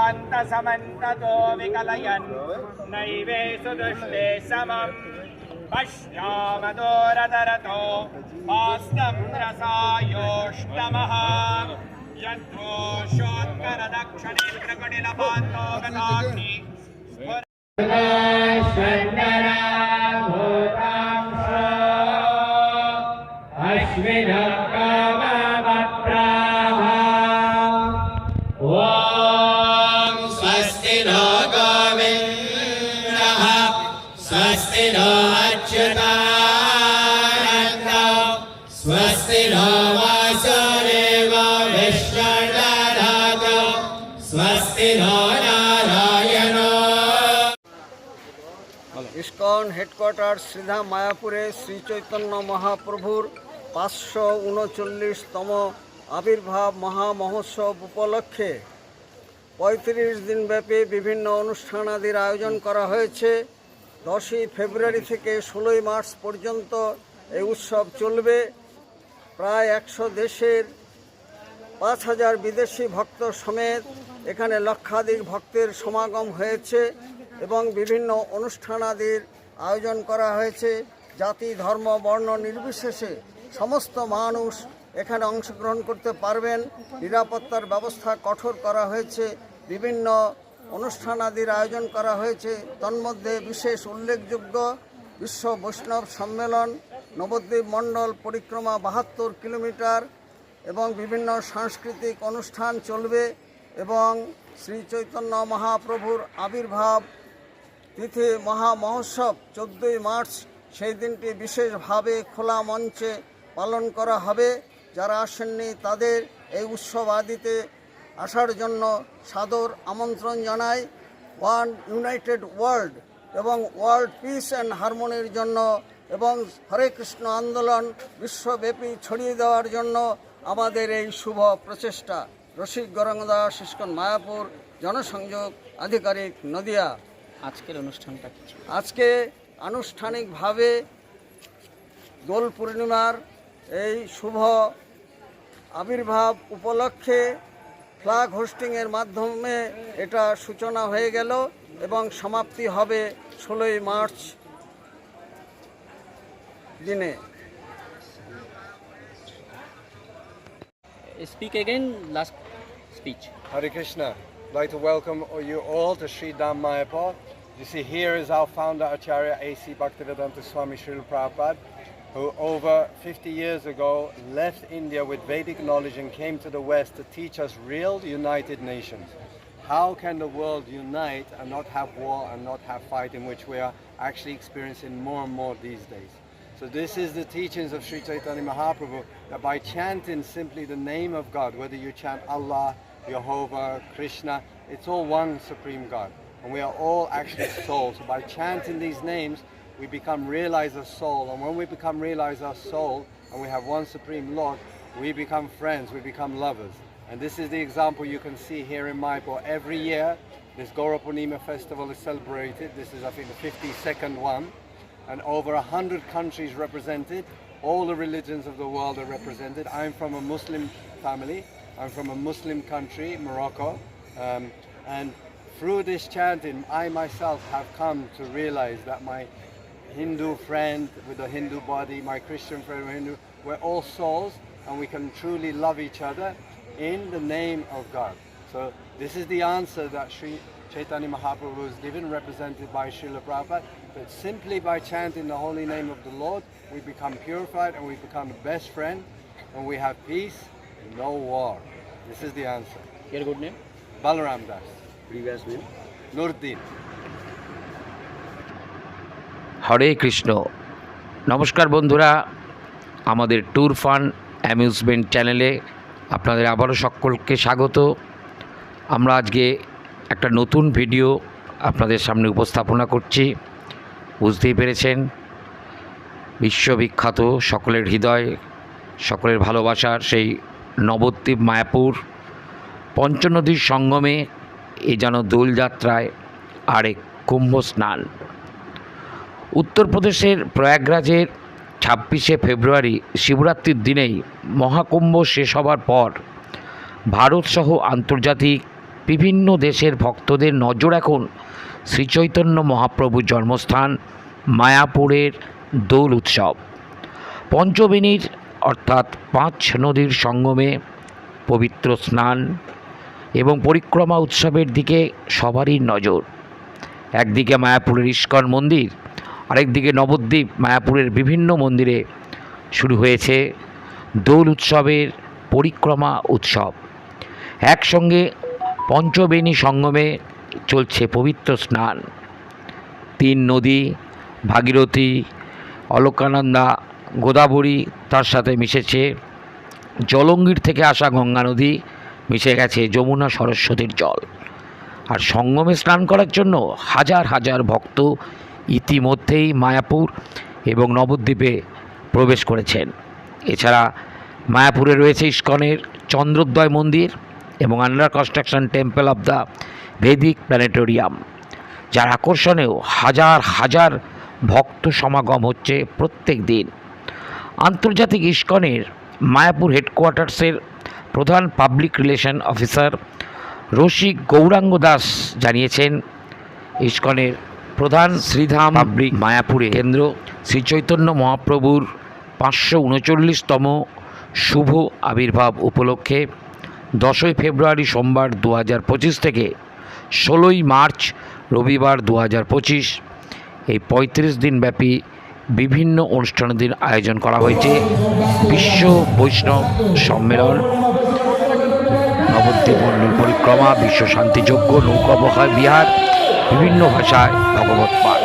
लक्ष्मीकान्तसमन्ततो विकलयन् नैवे सुदुष्टे समम् पश्यामदोरदरतो वास्तं रसायोष्टमः यद्रोषोत्करदक्षिणे प्रकटिलपान्तो गताग्नि स्वस्ति नो अच्युतानन्दो स्वस्ति नो वासुदेवो विष्णुर्दधातु स्वस्ति नो नारायणो। ইসকন হেডকোয়ার্টার শ্রীধাম মায়াপুরে শ্রী চৈতন্য মহাপ্রভুর 539তম আবির্ভাব মহামহোৎসব উপলক্ষে 35 দিনব্যাপী বিভিন্ন অনুষ্ঠানাদির আয়োজন করা হয়েছে। 10ই ফেব্রুয়ারি থেকে 16ই মার্চ পর্যন্ত এই উৎসব চলবে। প্রায় 100 দেশের 5000 বিদেশি ভক্ত সমেত এখানে লক্ষাধিক ভক্তের সমাগম হয়েছে এবং বিভিন্ন অনুষ্ঠানাদির আয়োজন করা হয়েছে। জাতি ধর্ম বর্ণ নির্বিশেষে সমস্ত মানুষ এখানে অংশগ্রহণ করতে পারবেন। নিরাপত্তার ব্যবস্থা কঠোর করা হয়েছে। বিভিন্ন অনুষ্ঠানাদির আয়োজন করা হয়েছে। তন্মধ্যে বিশেষ উল্লেখযোগ্য বিশ্ব বৈষ্ণব সম্মেলন, নবদ্বীপ মণ্ডল পরিক্রমা 72 কিলোমিটার এবং বিভিন্ন সাংস্কৃতিক অনুষ্ঠান চলবে এবং শ্রী চৈতন্য মহাপ্রভুর আবির্ভাব তিথি মহামহোৎসব 14ই মার্চ সেই দিনটি বিশেষভাবে খোলা মঞ্চে পালন করা হবে। যারা আসেননি তাদের এই উৎসব আদিতে আসার জন্য সাদর আমন্ত্রণ জানাই। ওয়ান ইউনাইটেড ওয়ার্ল্ড এবং ওয়ার্ল্ড পিস অ্যান্ড হারমোনির জন্য এবং হরে কৃষ্ণ আন্দোলন বিশ্বব্যাপী ছড়িয়ে দেওয়ার জন্য আমাদের এই শুভ প্রচেষ্টা। রসিক গৌরাঙ্গদাস, ইসকন মায়াপুর, জনসংযোগ আধিকারিক, নদিয়া। আজকের অনুষ্ঠানটা কি? আজকে আনুষ্ঠানিকভাবে দোল পূর্ণিমার এই শুভ আবির্ভাব উপলক্ষে ফ্ল্যাগ হোস্টিংয়ের মাধ্যমে এটা সূচনা হয়ে গেল এবং সমাপ্তি হবে 16ই মার্চ দিনে। Speak again, last speech. Hare Krishna. I'd like to welcome you all to Sri Dham Mayapur. You see, here is our founder Acharya A.C. Bhaktivedanta Swami Srila Prabhupada, who over 50 years ago left India with Vedic knowledge and came to the West to teach us real united nations. How can the world unite and not have war and not have fight, in which we are actually experiencing more and more these days? So this is the teachings of Sri Chaitanya Mahaprabhu, that by chanting simply the name of God, whether you chant Allah, Jehovah, Krishna, it's all one supreme God. And we are all actually souls. So by chanting these names, we become realized as soul. And when we become realized as soul, and we have one supreme Lord, we become friends, we become lovers. And this is the example you can see here in Mayapur. Every year, this Gaura Purnima festival is celebrated. This is, I think, the 52nd one. And over 100 countries represented. All the religions of the world are represented. I'm from a Muslim family. I'm from a Muslim country, Morocco. And through this chanting, I myself have come to realize that my Hindu friend with a Hindu body, my Christian friend with Hindu, we're all souls and we can truly love each other in the name of God. So this is the answer that Sri Chaitanya Mahaprabhu is given, represented by Srila Prabhupada, that simply by chanting the holy name of the Lord, we become purified and we become the best friend and we have peace, no war. This is the answer. Your good name? Balaram Das. Previous name? Nurdin. হরে কৃষ্ণ। নমস্কার বন্ধুরা, আমাদের tour fun amusement চ্যানেলে আপনাদের আবারও সকলকে স্বাগত। আমরা আজকে একটা নতুন ভিডিও আপনাদের সামনে উপস্থাপনা করছি। বুঝতেই পেরেছেন, বিশ্ববিখ্যাত সকলের হৃদয় সকলের ভালোবাসার সেই নবদ্বীপ মায়াপুর পঞ্চনদীর সঙ্গমে এ যেন দোলযাত্রায় আরেক কুম্ভ স্নান। উত্তরপ্রদেশের প্রয়াগরাজের 26শে ফেব্রুয়ারি শিবরাত্রির দিনেই মহাকুম্ভ শেষ হবার পর ভারতসহ আন্তর্জাতিক বিভিন্ন দেশের ভক্তদের নজর এখন শ্রীচৈতন্য মহাপ্রভুর জন্মস্থান মায়াপুরের দোল উৎসব। পঞ্চবেণীর অর্থাৎ 5 নদীর সঙ্গমে পবিত্র স্নান এবং পরিক্রমা উৎসবের দিকে সবারই নজর। একদিকে মায়াপুরের ইস্কন মন্দির, আরেকদিকে নবদ্বীপ মায়াপুরের বিভিন্ন মন্দিরে শুরু হয়েছে দোল উৎসবের পরিক্রমা উৎসব। একসঙ্গে পঞ্চবেণী সঙ্গমে চলছে পবিত্র স্নান। 3 নদী ভাগীরথী, অলকানন্দা, গোদাবরী, তার সাথে মিশেছে জলঙ্গির থেকে আসা গঙ্গা নদী, মিশে গেছে যমুনা সরস্বতীর জল। আর সঙ্গমে স্নান করার জন্য হাজার হাজার ভক্ত ইতিমধ্যেই মায়াপুর এবং নবদ্বীপে প্রবেশ করেছেন। এছাড়া মায়াপুরে রয়েছে ইস্কনের চন্দ্রোদয় মন্দির এবং under construction temple of the Vedic planetarium, যার আকর্ষণেও হাজার হাজার ভক্ত সমাগম হচ্ছে প্রত্যেক দিন। আন্তর্জাতিক ইস্কনের মায়াপুর হেডকোয়ার্টার্সের প্রধান পাবলিক রিলেশন অফিসার রসিক গৌরাঙ্গ দাস জানিয়েছেন, ইস্কনের প্রধান শ্রীধাম পাবলিক মায়াপুরে কেন্দ্র শ্রীচৈতন্য মহাপ্রভুর 539তম শুভ আবির্ভাব উপলক্ষে 10ই ফেব্রুয়ারি সোমবার 2025 থেকে 16ই মার্চ রবিবার 2025 এই 35 দিনব্যাপী বিভিন্ন অনুষ্ঠানাদির আয়োজন করা হয়েছে। বিশ্ব বৈষ্ণব সম্মেলন, নবদ্বীপ মণ্ডল পরিক্রমা, বিশ্ব শান্তিযজ্ঞ, নৌকা বিহার, বিভিন্ন ভাষায় ভগবত পাঠ।